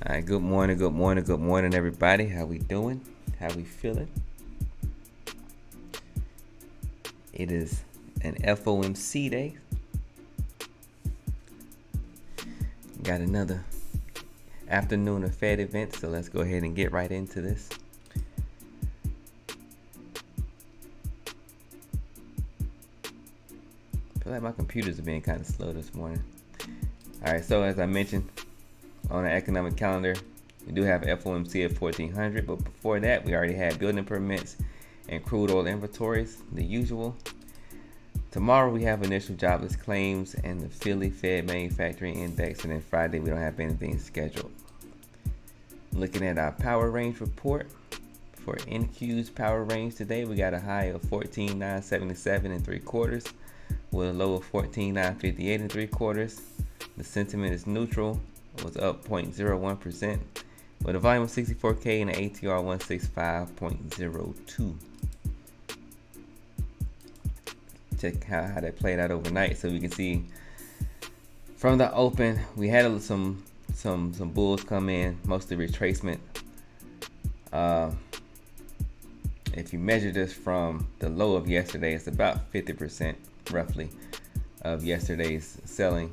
All right, good morning, everybody. How we doing? How we feeling? It is an FOMC day. Got another afternoon of Fed events, so let's go ahead and get right into this. I feel like my computers are being kind of slow this morning. All right, so as I mentioned on our economic calendar, we do have FOMC at 1400, but before that, we already had building permits and crude oil inventories, the usual. Tomorrow we have initial jobless claims and the Philly Fed Manufacturing Index, and then Friday we don't have anything scheduled. Looking at our power range report for NQ's power range today, we got a high of 14,977 and 3/4 with a low of 14,958 and 3/4. The sentiment is neutral, was up 0.01%, with a volume of 64K and an ATR 165.02. Check how that played out overnight, so we can see from the open we had some bulls come in, mostly retracement. If you measure this from the low of yesterday, it's about 50% roughly of yesterday's selling.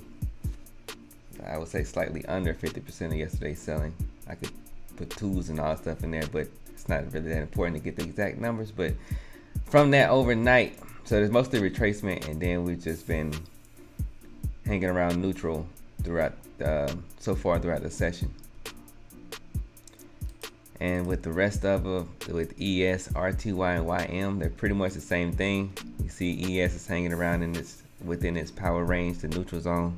I would say slightly under 50% of yesterday's selling. I could put twos and all that stuff in there, but it's not really that important to get the exact numbers. But from that overnight, so there's mostly retracement, and then we've just been hanging around neutral throughout so far throughout the session. And with the rest of them, with ES, RTY, and YM, they're pretty much the same thing. You see ES is hanging around within its power range, the neutral zone.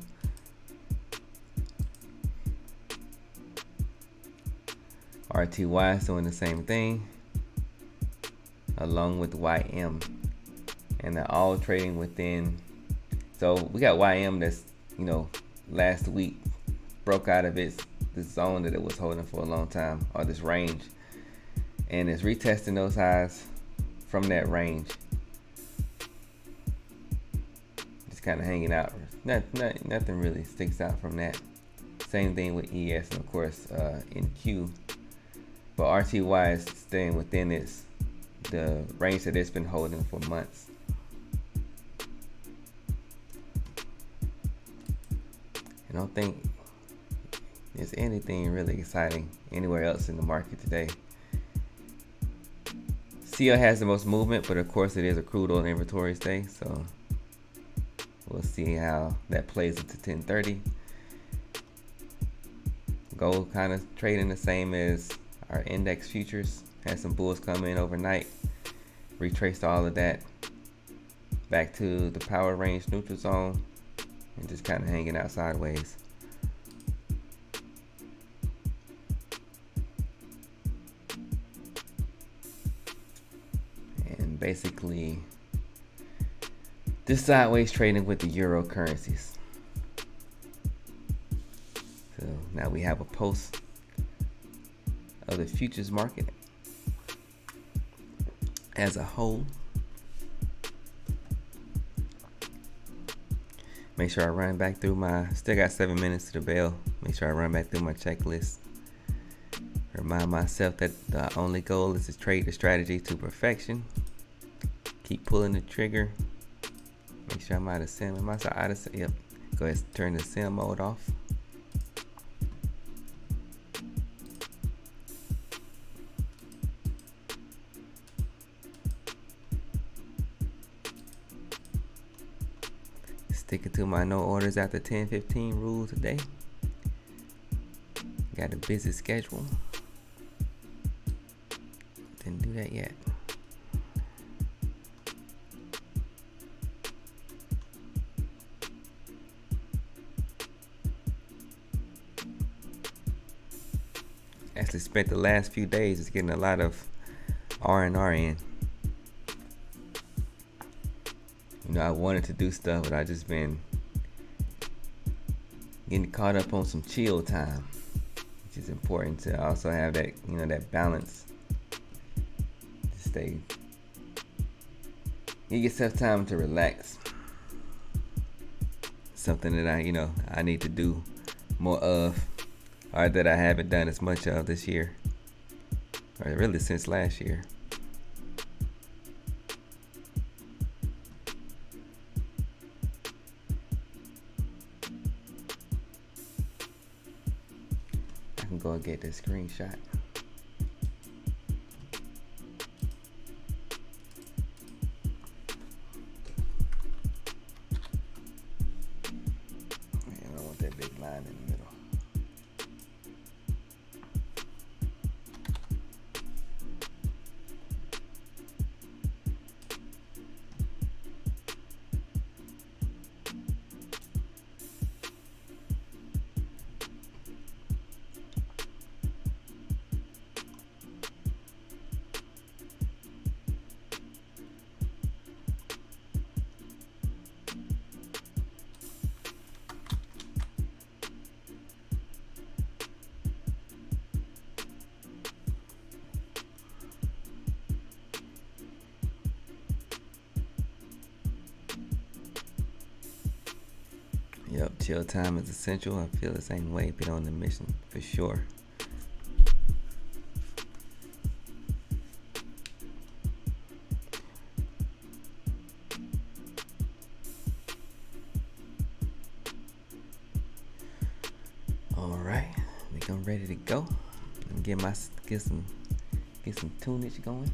RTY is doing the same thing, along with YM. And they're all trading within. So we got YM that's, last week broke out of this zone that it was holding for a long time, or this range, and it's retesting those highs from that range. Just kind of hanging out. Nothing really sticks out from that. Same thing with ES and of course NQ. But RTY is staying within the range that it's been holding for months. I don't think there's anything really exciting anywhere else in the market today. Theo has the most movement, but of course it is a crude oil inventories day, so we'll see how that plays into 10:30. Gold kind of trading the same as our index futures. Had some bulls come in overnight, retraced all of that back to the power range neutral zone, and just kind of hanging out sideways. And basically this sideways trading with the euro currencies. So now we have a post of the futures market as a whole. Make sure I run back through still got 7 minutes to the bell. Make sure I run back through my checklist. Remind myself that the only goal is to trade the strategy to perfection. Keep pulling the trigger. Make sure I'm out of sim. Am I out of sim? Yep. Go ahead and turn the sim mode off. Sticking to my no orders after 10:15 rule today. Got a busy schedule. Didn't do that yet. Actually spent the last few days just getting a lot of R&R in. I wanted to do stuff, but I just been getting caught up on some chill time, which is important to also have that, that balance. To stay, give yourself time to relax. Something that I need to do more of. or that I haven't done as much of this year, or really since last year. I can go and get this screenshot. Man, I don't want that big line in the middle. Yep, chill time is essential. I feel the same way. Been on the mission for sure. All right, I think I'm ready to go. And get some tunage going.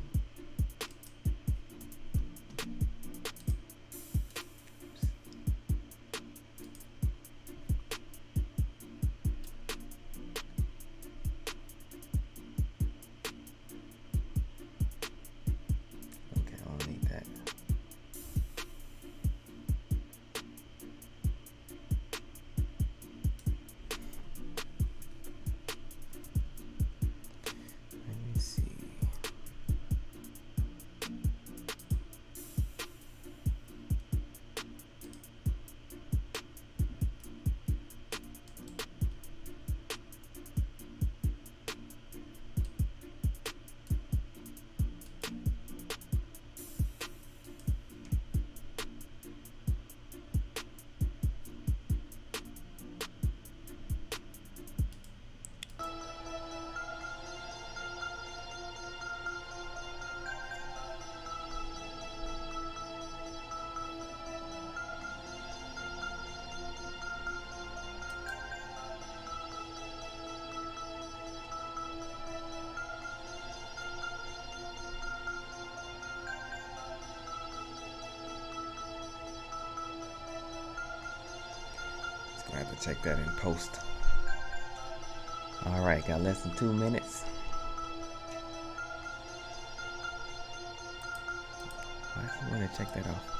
I have to check that in post. All right, got less than 2 minutes. I want to check that off.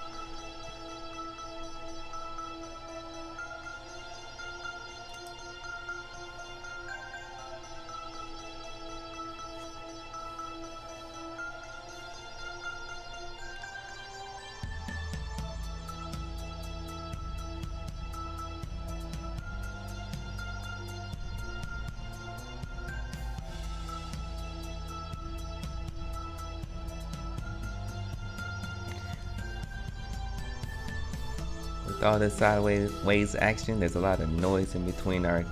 With all this sideways action, there's a lot of noise in between our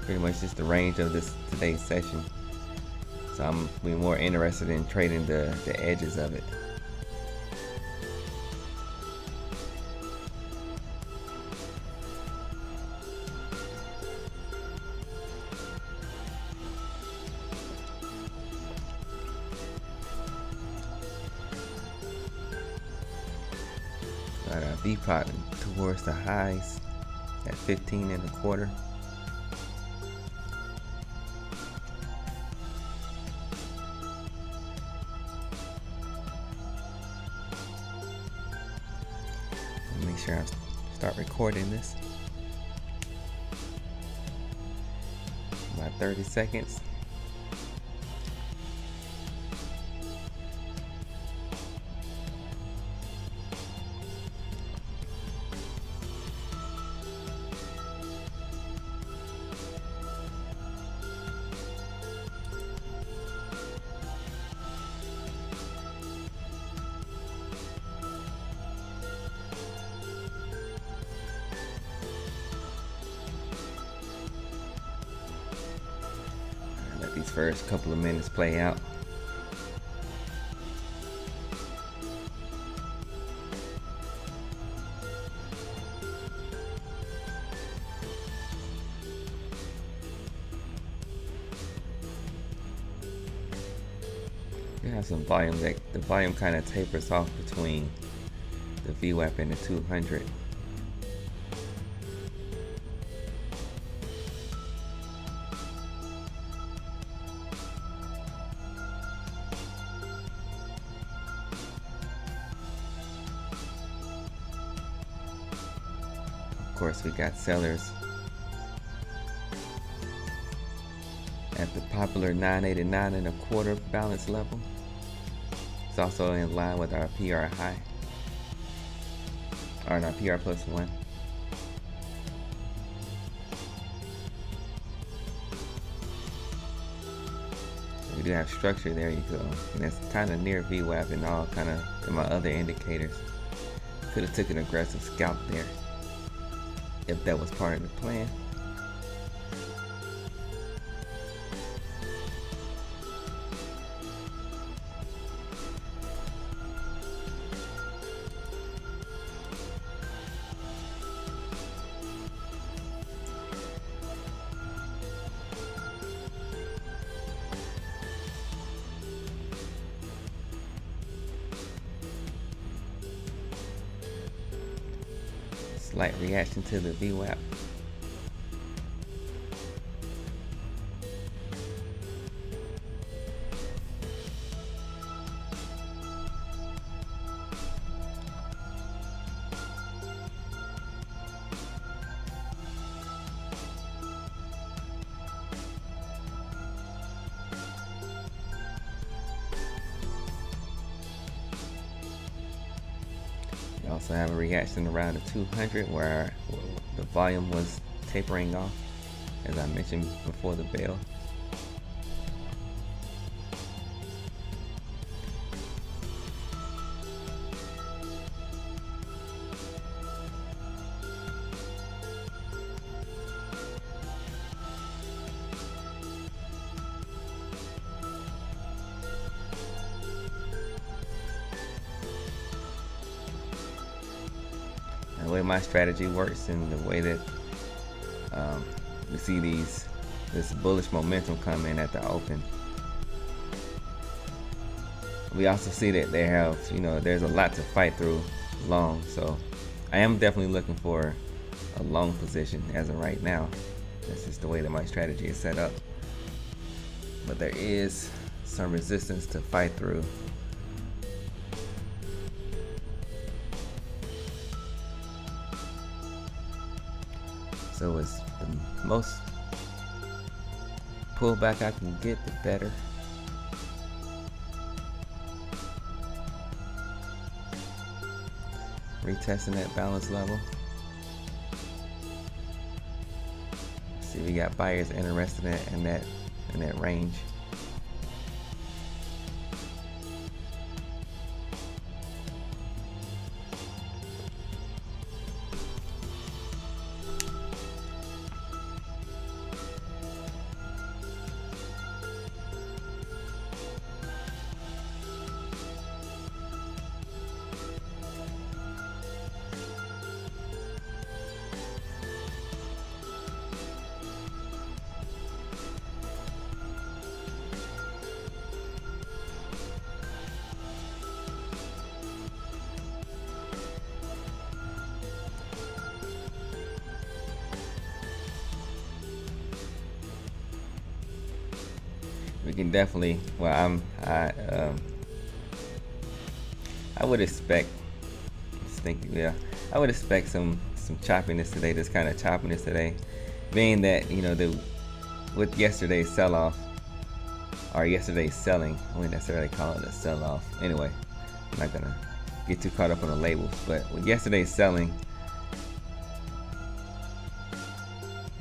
pretty much just the range of today's session. So I'm more interested in trading the edges of it. Got our V plotting towards the highs at 15.25. Make sure I start recording this. About 30 seconds. these first couple of minutes play out. We have some volume. The volume kind of tapers off between the VWAP and the 200. Of course, we got sellers at the popular 989.25 balance level. It's also in line with our PR high, or our PR plus 1. So we do have structure. There you go. And that's kind of near VWAP and all kind of in my other indicators. Could have took an aggressive scalp there if that was part of the plan. Slight reaction to the VWAP. We also have a reaction around the 200 where the volume was tapering off, as I mentioned before the bell. The way my strategy works and the way that we see this bullish momentum come in at the open. We also see that they have, there's a lot to fight through long. So I am definitely looking for a long position as of right now. That's just the way that my strategy is set up. But there is some resistance to fight through. So it's the most pullback I can get, the better. Retesting that balance level. See, we got buyers interested in that range. We can definitely, I would expect, I would expect some choppiness today, this kind of choppiness today, being that, with yesterday's sell-off, or yesterday's selling, I wouldn't necessarily call it a sell-off. Anyway, I'm not gonna get too caught up on the labels, but with yesterday's selling,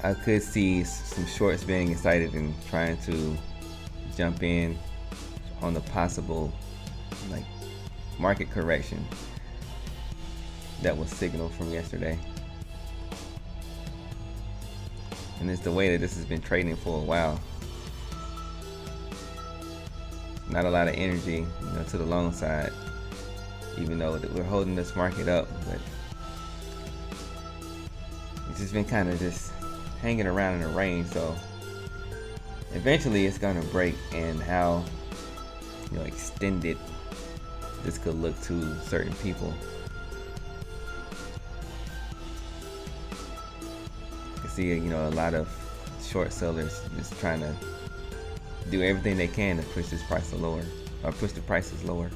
I could see some shorts being excited and trying to jump in on the possible market correction that was signaled from yesterday. And it's the way that this has been trading for a while. not a lot of energy, to the long side, even though we're holding this market up. But it's just been kind of just hanging around in a range. So eventually it's gonna break, and how extended this could look to certain people. You can see a lot of short sellers just trying to do everything they can to push this price lower, or push the prices lower.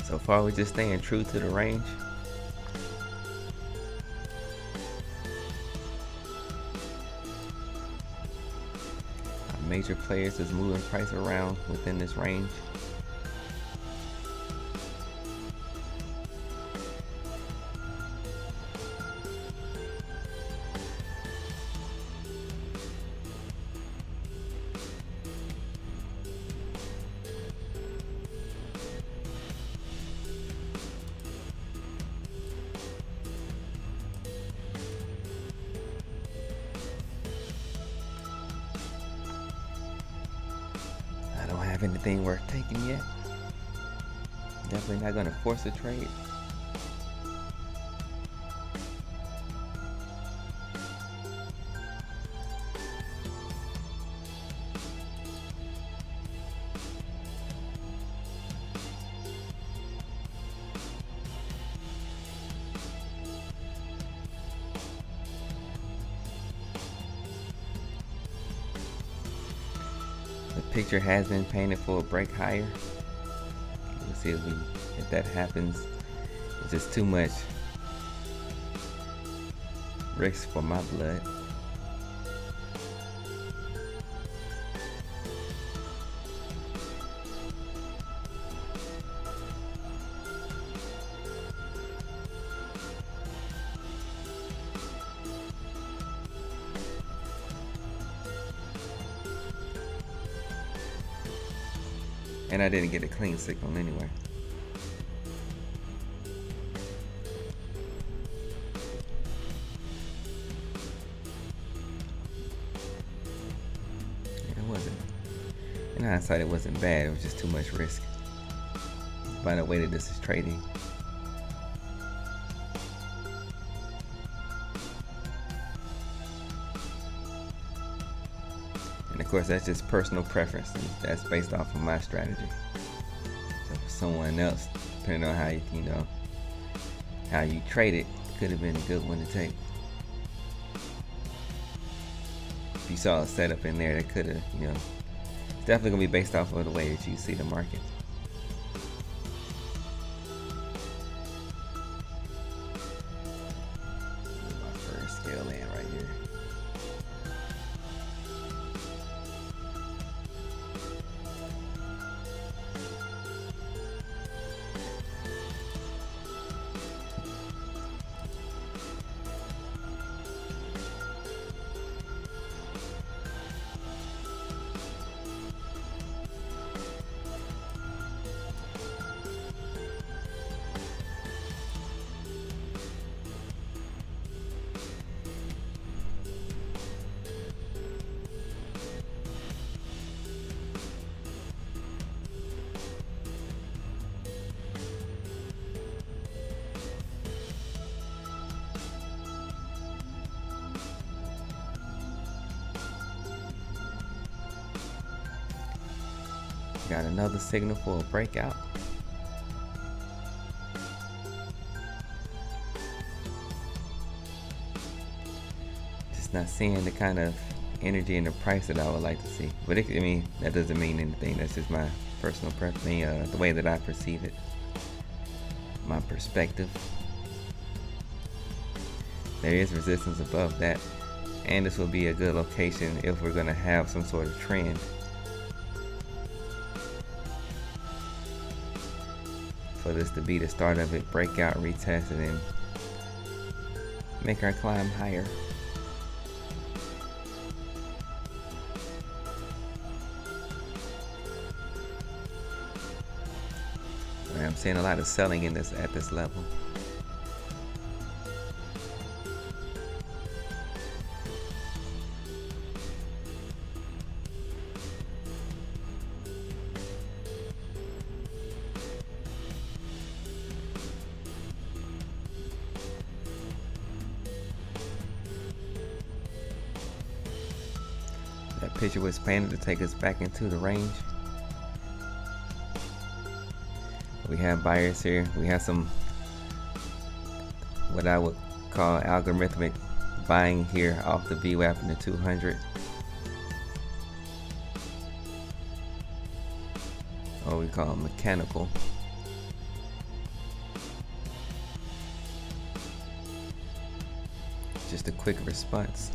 So far, we're just staying true to the range. Our major players is moving price around within this range. Anything worth taking yet. Definitely not gonna force a trade. Picture has been painted for a break higher. We'll see if that happens. It's just too much risk for my blood. And I didn't get a clean signal anyway. It wasn't. In hindsight, it wasn't bad. It was just too much risk. By the way that this is trading. Of course, that's just personal preference. That's based off of my strategy. So for someone else, depending on how how you trade it, could have been a good one to take. If you saw a setup in there, that could have, it's definitely gonna be based off of the way that you see the market. My first scale in right here. Got another signal for a breakout. just not seeing the kind of energy and the price that I would like to see. But I mean, that doesn't mean anything. That's just my personal preference, the way that I perceive it, my perspective. There is resistance above that, and this will be a good location if we're going to have some sort of trend. For this to be the start of it, breakout, retest, and then make our climb higher. I'm seeing a lot of selling in this at this level. That picture was painted to take us back into the range. We have buyers here. We have some what I would call algorithmic buying here off the VWAP and the 200. Or we call mechanical. Just a quick response.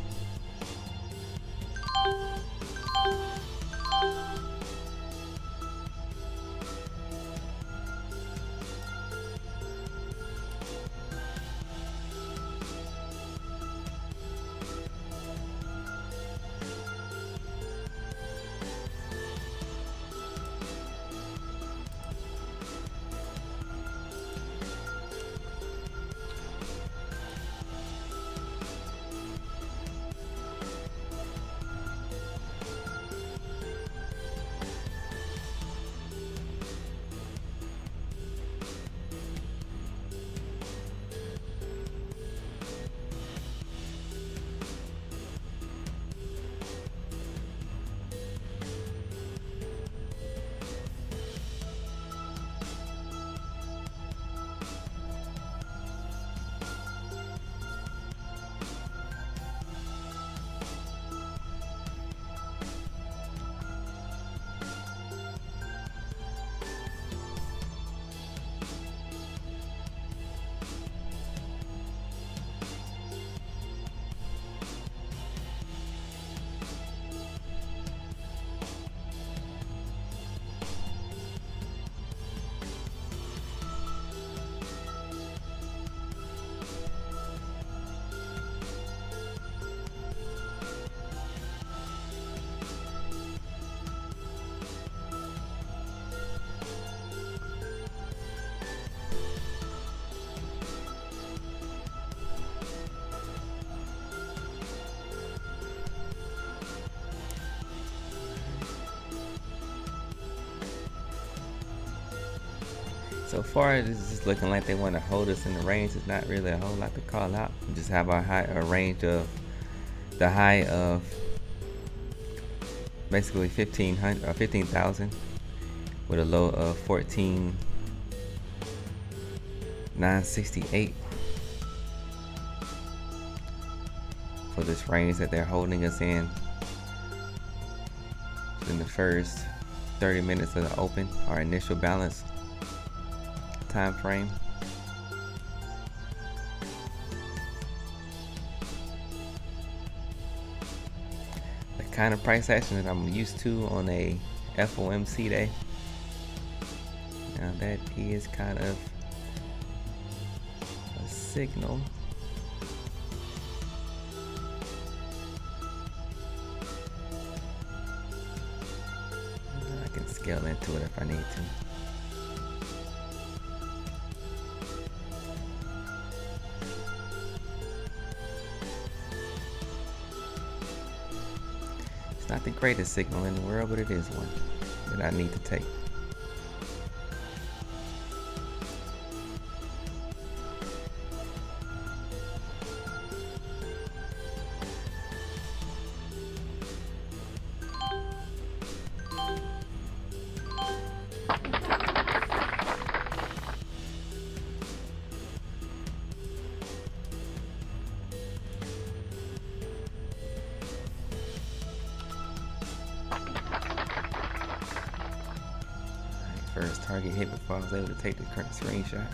So far, this is looking like they want to hold us in the range. It's not really a whole lot to call out. We just have our a range of the high of basically 1500 or 15,000 with a low of 14,968 for this range that they're holding us in the first 30 minutes of the open, our initial balance time frame. The kind of price action that I'm used to on a FOMC day. Now that is kind of a signal. I can scale into it if I need to. It's not the greatest signal in the world, but it is one that I need to take. first target hit before I was able to take the current screenshot.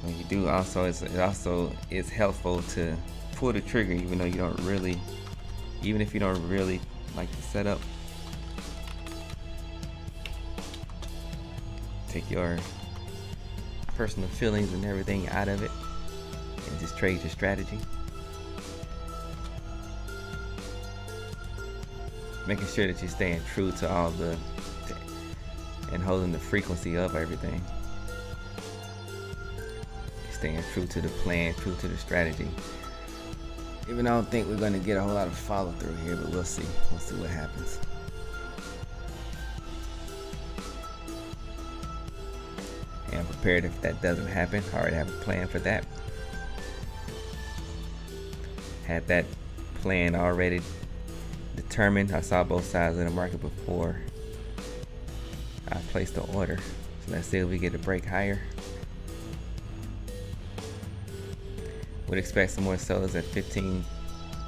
So you do also, it also is helpful to pull the trigger even though you don't really, even if you don't really like the setup. Take your personal feelings and everything out of it and just trade your strategy. Making sure that you're staying true to all the and holding the frequency of everything. Staying true to the plan, true to the strategy. Even though I don't think we're going to get a whole lot of follow through here, but we'll see. We'll see what happens. And I'm prepared if that doesn't happen. I already have a plan for that. Had that plan already determined. I saw both sides of the market before I placed the order. So let's see if we get a break higher. Would expect some more sellers at 15 in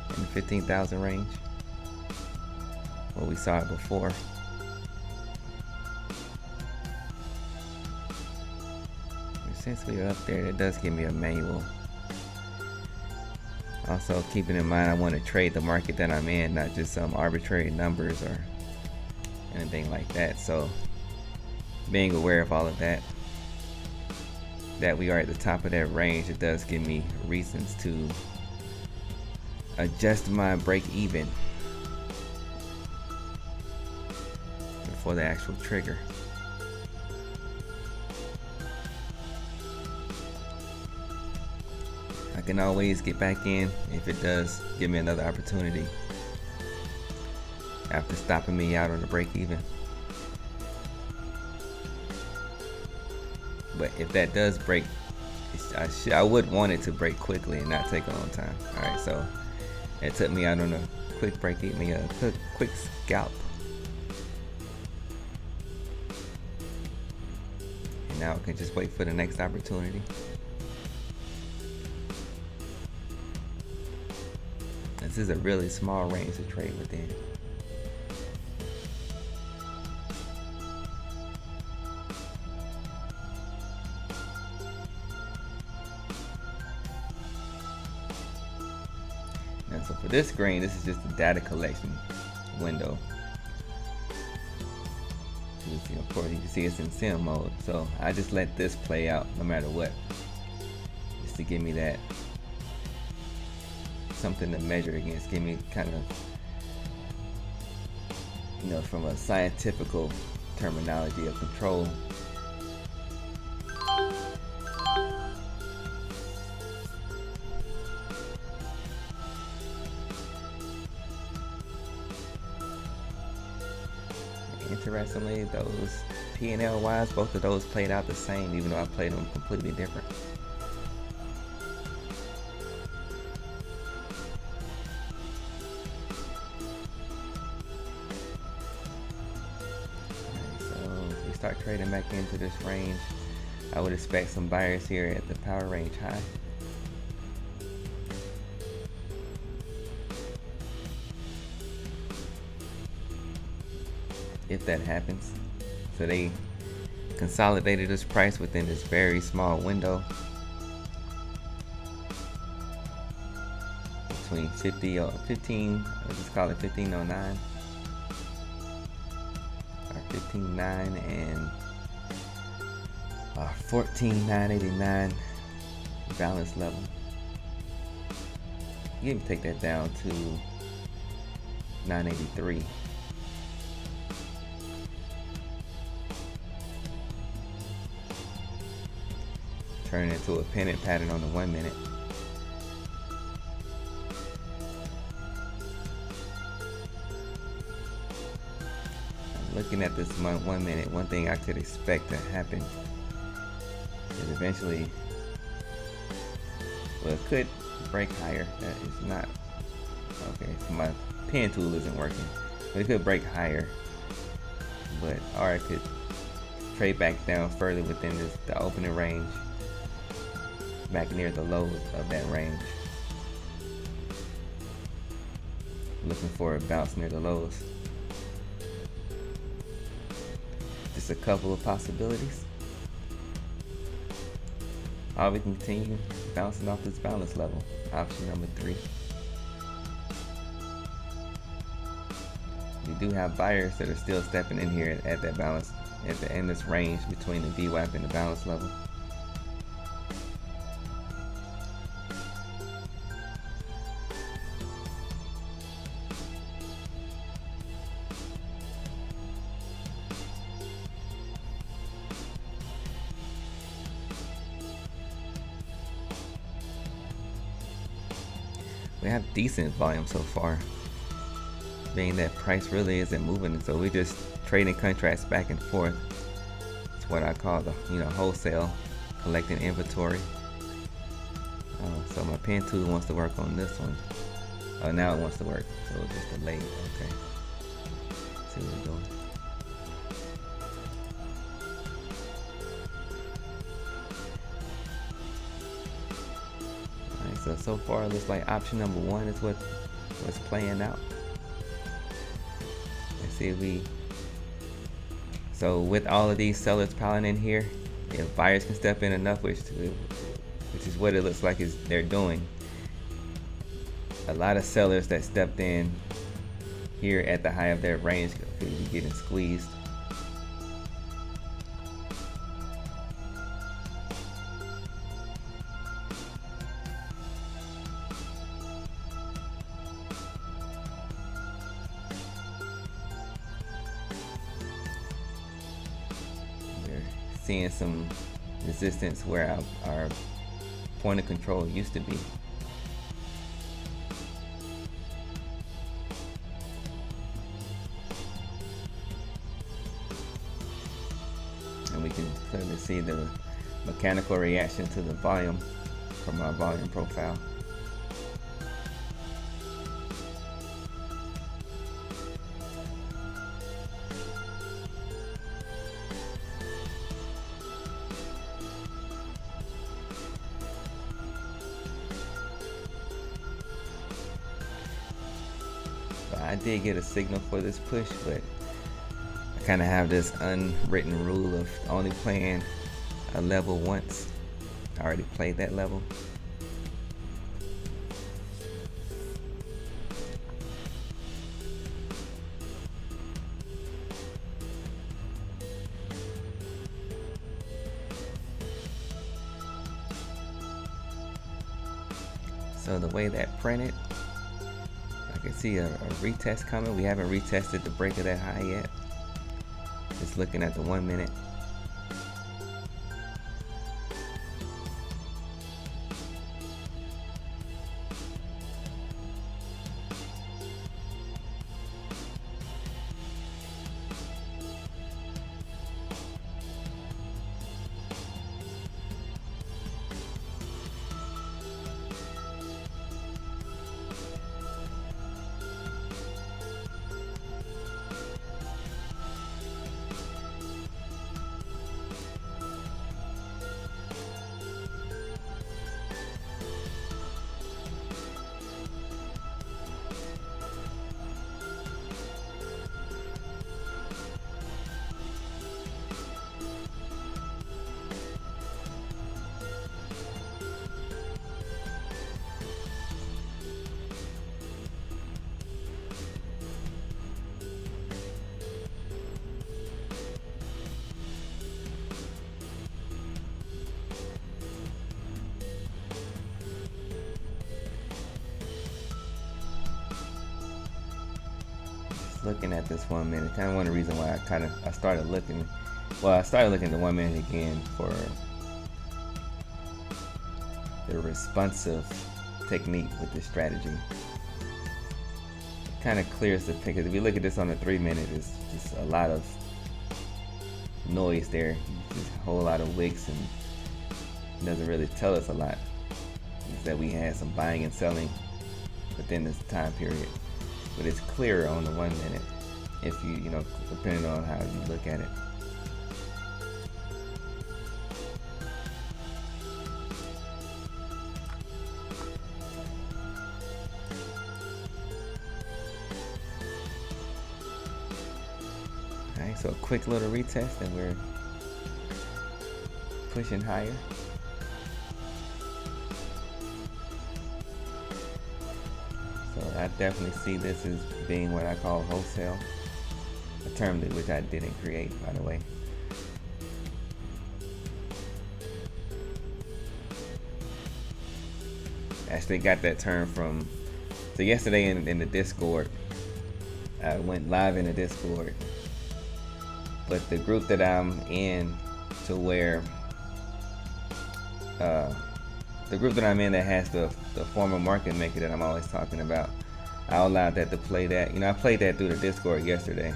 the 15,000 range. Well, we saw it before. Since we are up there, it does give me a manual. Also, keeping in mind, I want to trade the market that I'm in, not just some arbitrary numbers or anything like that. So, being aware of all of that, that we are at the top of that range, it does give me reasons to adjust my break even before the actual trigger. I can always get back in if it does give me another opportunity after stopping me out on the break even. But if that does break, I would want it to break quickly and not take a long time. Alright, so it took me out on a quick break, gave me a quick scalp. And now I can just wait for the next opportunity. This is a really small range to trade within. And so for this screen, this is just a data collection window. Of course, you can see it's in sim mode. So I just let this play out no matter what, just to give me that something to measure against, give me kind of, you know, from a scientific terminology of control. Interestingly, those P&L wise, both of those played out the same, even though I played them completely different. Start trading back into this range, I would expect some buyers here at the power range high. If that happens. So they consolidated this price within this very small window between 50 or 15, let's just call it 1509. 15.9 and 14.989 balance level. You can take that down to 983. Turn it into a pennant pattern on the 1 minute. Looking at this 1 minute, one thing I could expect to happen is eventually, well, it could break higher. That is not okay. So my pen tool isn't working, but it could break higher. But or it could trade back down further within the opening range, back near the low of that range. looking for a bounce near the lows. Just a couple of possibilities. Or we can continue bouncing off this balance level. Option number 3. We do have buyers that are still stepping in here at that balance, in this range between the VWAP and the balance level. We have decent volume so far, being that price really isn't moving, so we're just trading contracts back and forth. It's what I call the wholesale, collecting inventory. So my pen tool wants to work on this one. Oh, now it wants to work, so it's just delayed. Okay, let's see where we're going. So far it looks like option number 1 is what's playing out. Let's see if so with all of these sellers piling in here, if buyers can step in enough, which is what it looks like they're doing. A lot of sellers that stepped in here at the high of their range could be getting squeezed. Seeing some resistance where our point of control used to be. And we can clearly see the mechanical reaction to the volume from our volume profile. I did get a signal for this push, but I kind of have this unwritten rule of only playing a level once. I already played that level. So the way that printed, I can see a retest coming. We haven't retested the break of that high yet. Just looking at the 1 minute. Looking at this 1 minute, kind of one of the reasons why I started looking. Well, I started looking at the 1 minute again for the responsive technique with this strategy. It kind of clears the picture. If we look at this on the 3 minute, it's just a lot of noise there. Just a whole lot of wicks, and it doesn't really tell us a lot. It's that we had some buying and selling within this time period. But it's clearer on the 1 minute if you depending on how you look at it. So a quick little retest and we're pushing higher. So I definitely see this as being what I call wholesale, a term which I didn't create, by the way. Actually got that term from, so yesterday in the Discord, I went live in the Discord, but the group that I'm in, to where the group that I'm in that has the former market maker that I'm always talking about, I allowed that to play that. I played that through the Discord yesterday.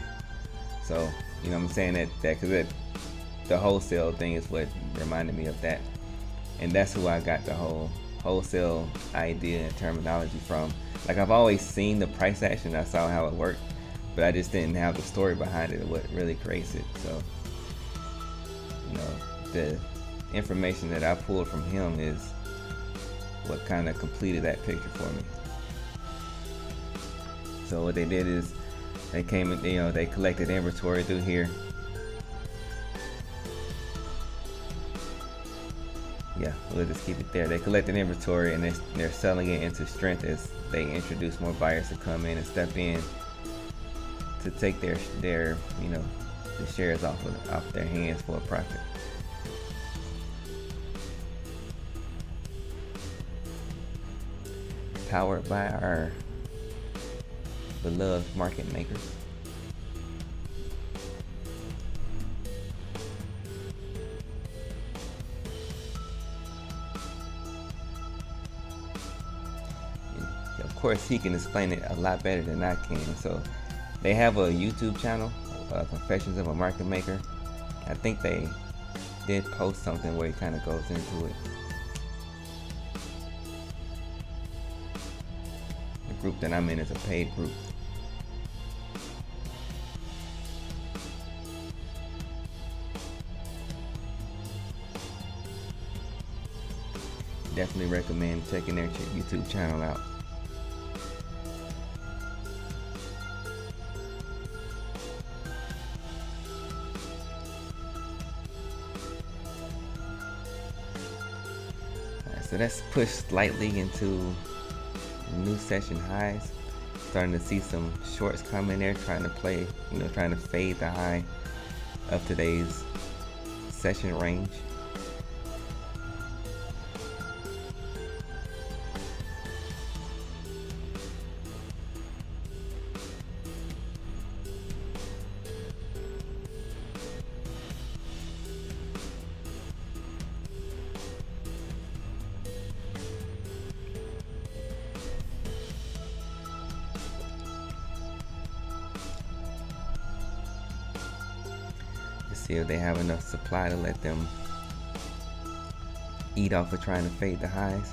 So, I'm saying that because the wholesale thing is what reminded me of that. And that's who I got the whole wholesale idea and terminology from. Like, I've always seen the price action. I saw how it worked, but I just didn't have the story behind it, what really creates it. So, the information that I pulled from him is what kind of completed that picture for me. So what they did is they came in, they collected inventory through here. Yeah, we'll just keep it there. They collected inventory and they're selling it into strength as they introduce more buyers to come in and step in to take their the shares off their hands for a profit. Powered by our beloved market makers. And of course, he can explain it a lot better than I can. So they have a YouTube channel, Confessions of a Market Maker. I think they did post something where he kind of goes into it. Group that I'm in is a paid group. Definitely recommend checking their YouTube channel out. Alright, so that's pushed slightly into new session highs. Starting to see some shorts come in there, trying to play, trying to fade the high of today's session range. See if they have enough supply to let them eat off of trying to fade the highs.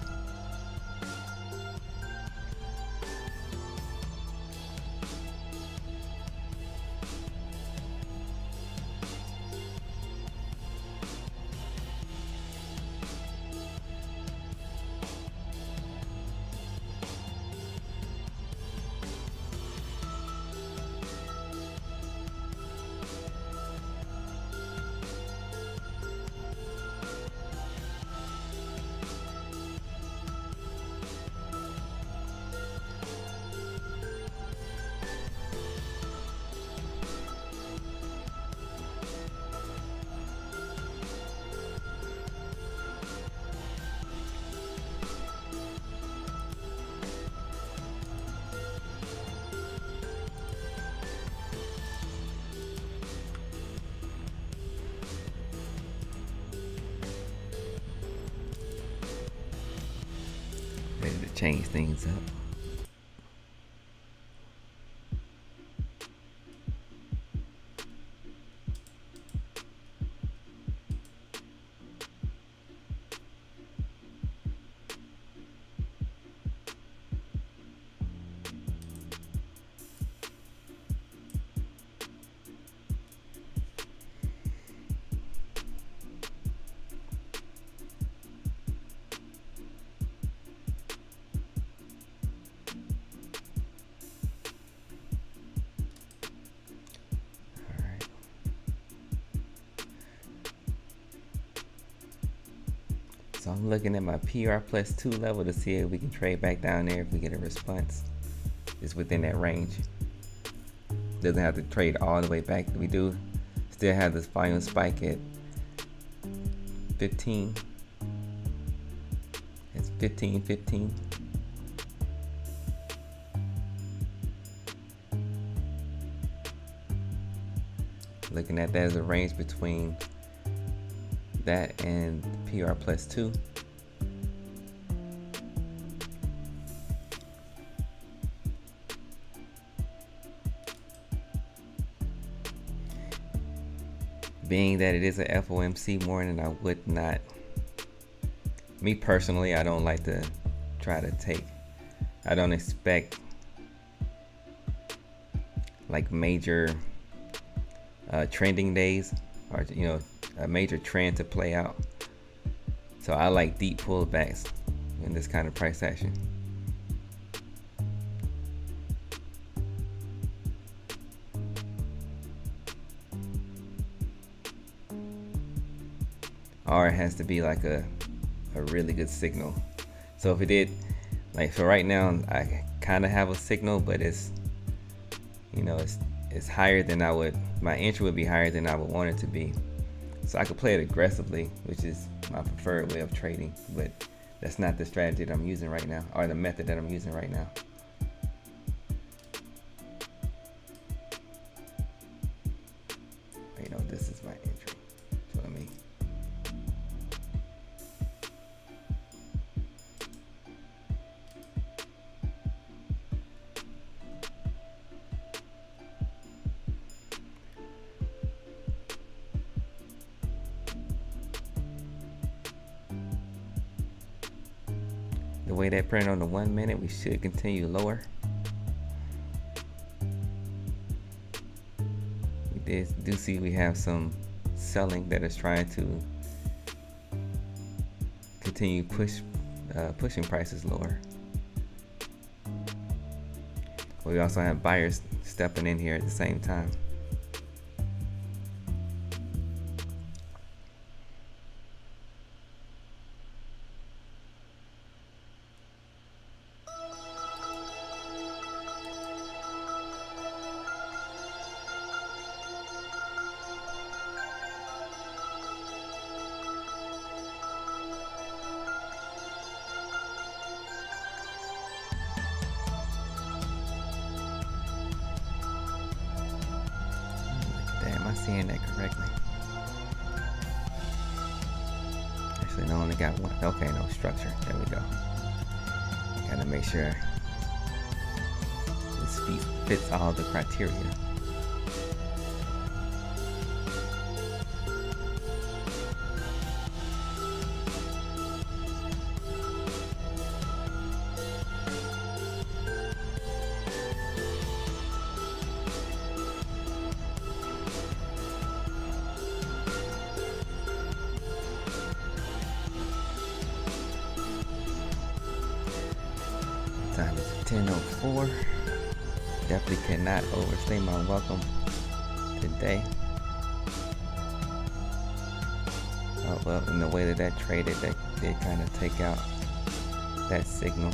Ready to change things up. So I'm looking at my PR plus 2 level to see if we can trade back down there if we get a response. It's within that range. Doesn't have to trade all the way back. We do still have this volume spike at 15. It's 15.15. Looking at that as a range between that and PR plus 2. Being that it is a FOMC morning, I would not, me personally, I don't like to try to take, I don't expect like major trending days or a major trend to play out. So I like deep pullbacks in this kind of price action. Or it has to be like a really good signal. So if it did, like for right now, I kind of have a signal, but it's higher than I would, my entry would be higher than I would want it to be. So I could play it aggressively, which is my preferred way of trading, but that's not the strategy that I'm using right now, or the method that I'm using right now. This is my entry. So let me. The way that printed on the 1 minute, we should continue lower. We do see we have some selling that is trying to continue pushing prices lower. We also have buyers stepping in here at the same time. Am I seeing that correctly? Actually, no, only got one. Okay, no structure. There we go. Gotta make sure this fits all the criteria. Time is 10:04. Definitely cannot overstay my welcome today. Oh well, in the way that traded, that did kind of take out that signal.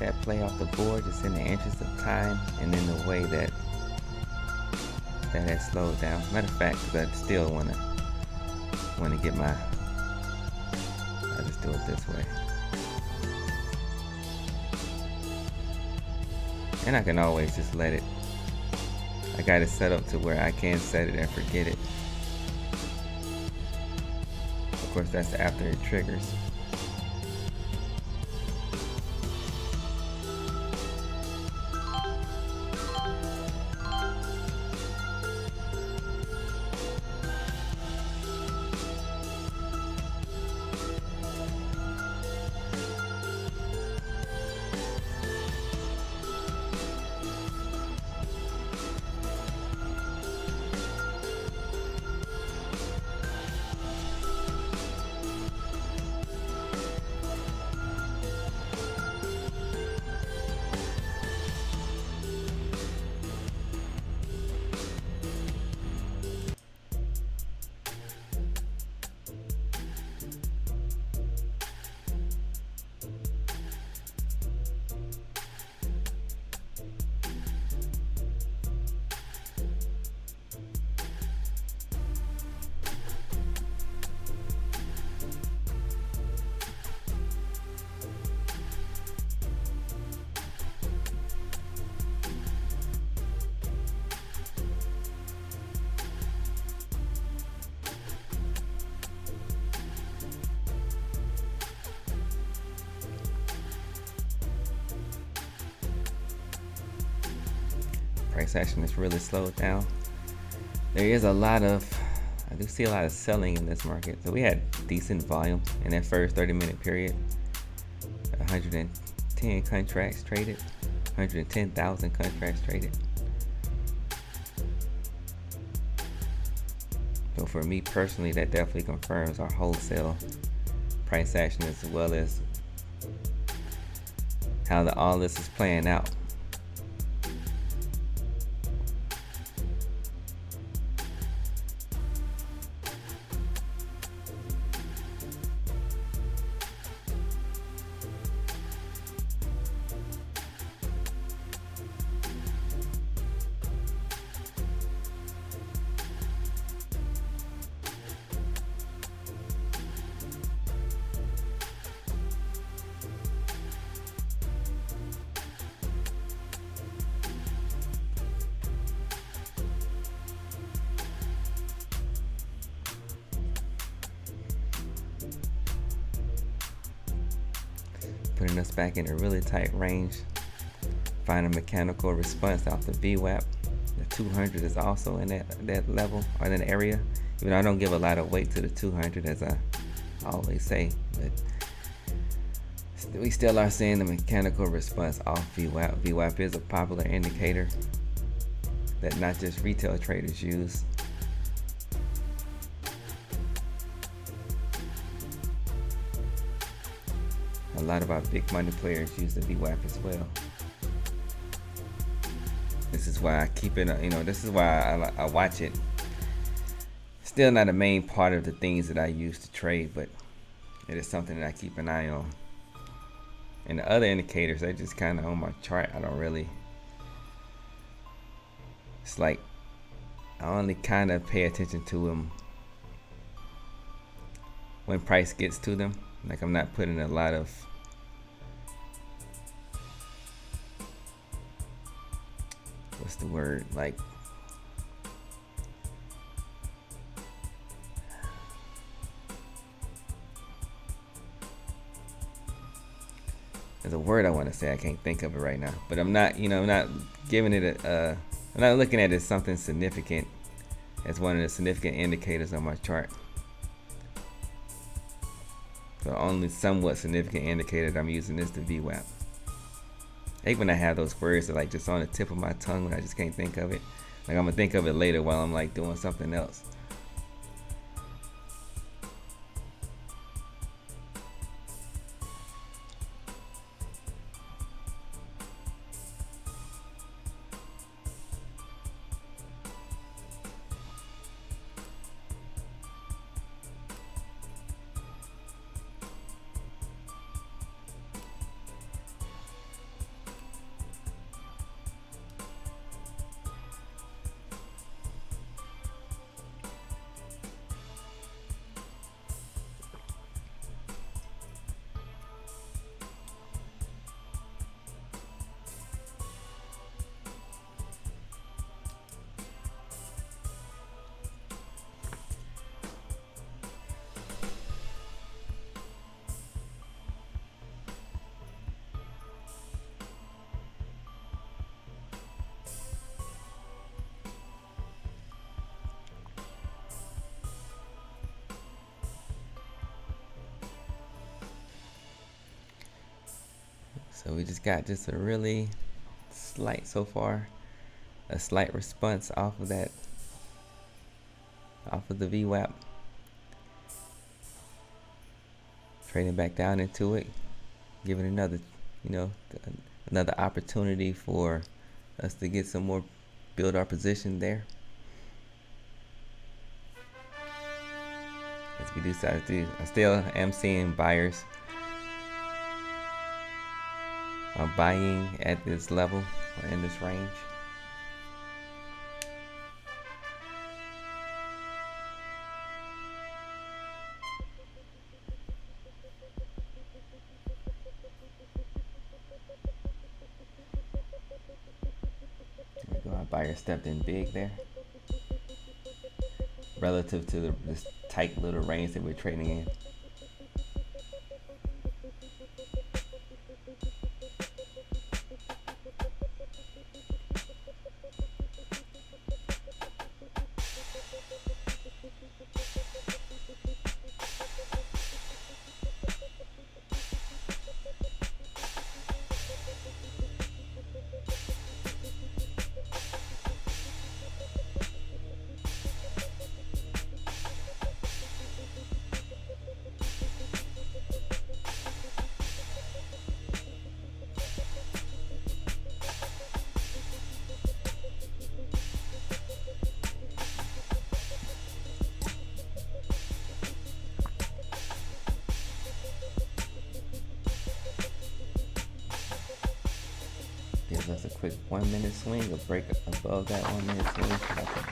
that play off the board just in the interest of time and in the way that has slowed down. Matter of fact, because I still want to get my, I just do it this way. And I can always just let it, I got it set up to where I can set it and forget it. Of course, that's after it triggers. Price action is really slowed down. There is a lot of, I do see a lot of selling in this market. So we had decent volume in that first 30-minute period. 110 contracts traded, 110,000 contracts traded. So for me personally, that definitely confirms our wholesale price action as well as how all this is playing out. Putting us back in a really tight range. Find a mechanical response off the VWAP. The 200 is also in that level or that area. Even though I don't give a lot of weight to the 200 as I always say, but we still are seeing the mechanical response off VWAP. VWAP is a popular indicator that not just retail traders use. A lot of our big money players use the VWAP as well. This is why I keep it, this is why I watch it. Still not a main part of the things that I use to trade, but it is something that I keep an eye on. And the other indicators, they just kind of on my chart. I don't really, it's like I only kind of pay attention to them when price gets to them. Like I'm not putting a lot of what's the word, like there's a word I want to say, I can't think of it right now, but I'm not, I'm not giving it I'm not looking at it as something significant as one of the significant indicators on my chart. The only somewhat significant indicator that I'm using is the VWAP. Like when I have those words that like just on the tip of my tongue when I just can't think of it. Like I'm gonna think of it later while I'm like doing something else. So we just got just a really slight so far, a slight response off of that, off of the VWAP. Trading back down into it, giving another, another opportunity for us to get some more, build our position there. As we decide to, I still am seeing buyers buying at this level or in this range. There we go. Our buyer stepped in big there relative to this tight little range that we're trading in. Gives us a quick 1 minute swing, a break above that 1 minute swing, so I can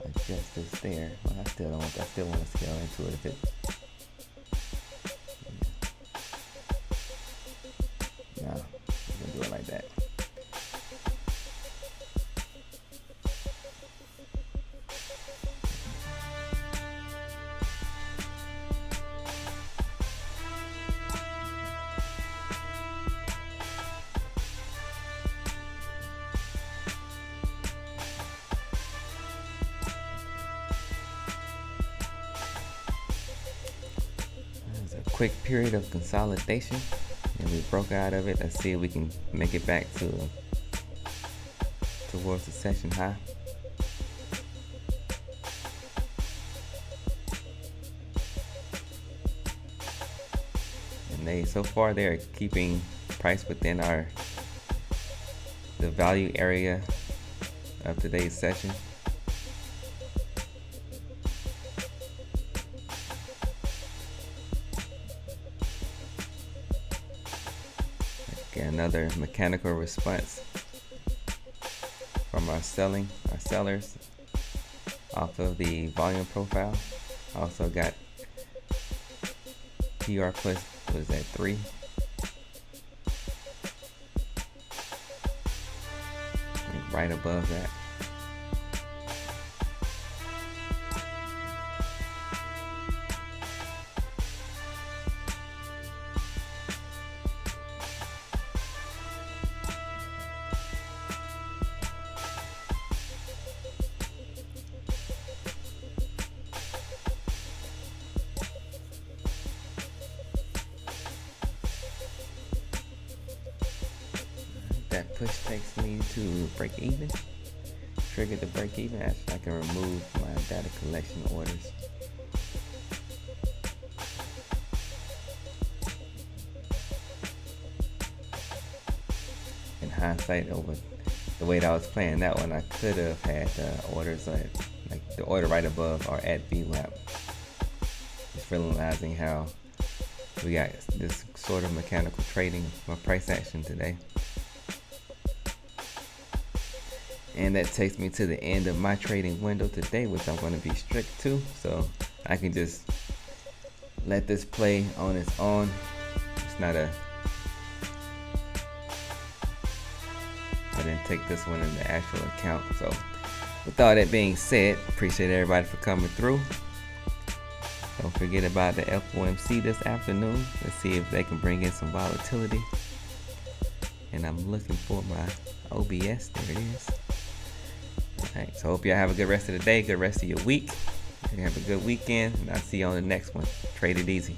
adjust this there. Well, I still want to scale into it if it. No, I'm gonna do it like that. Quick period of consolidation, and we broke out of it. Let's see if we can make it back towards the session high. And so far they are keeping price within the value area of today's session. Another mechanical response from our sellers off of the volume profile. Also got PR plus was at 3. Right above that. That push takes me to break even. Trigger the break even. Actually, I can remove my data collection orders. In hindsight, over the way that I was playing that one, I could have had orders like the order right above or at VWAP. Just realizing how we got this sort of mechanical trading or price action today. And that takes me to the end of my trading window today, which I'm going to be strict to. So I can just let this play on its own. It's not I didn't take this one in the actual account. So with all that being said, appreciate everybody for coming through. Don't forget about the FOMC this afternoon. Let's see if they can bring in some volatility. And I'm looking for my OBS. There it is. Alright, so hope y'all have a good rest of the day, good rest of your week. Have a good weekend, and I'll see you on the next one. Trade it easy.